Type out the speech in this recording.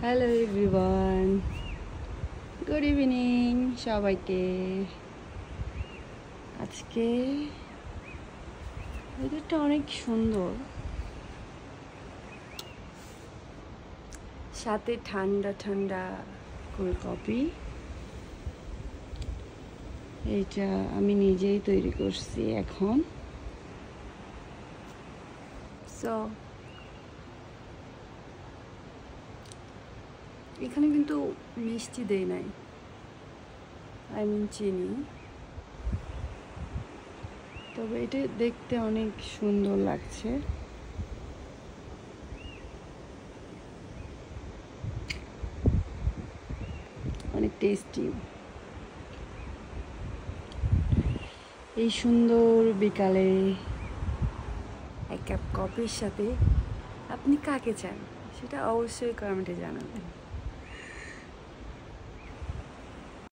Hello everyone, good evening সবাইকে। আজকে ওয়েদারটা অনেক সুন্দর, সাথে ঠান্ডা ঠান্ডা কোল্ড কফি। এইটা আমি নিজেই তৈরি করছি এখন। সো এখানে কিন্তু মিষ্টি দেই নাই, আই মিন চিনি। তবে এটা দেখতে অনেক সুন্দর লাগছে। অনেক টেস্টি। এই সুন্দর বিকালে এক কাপ কফির সাথে আপনি কাকে চান সেটা অবশ্যই কমেন্টে জানাবেন।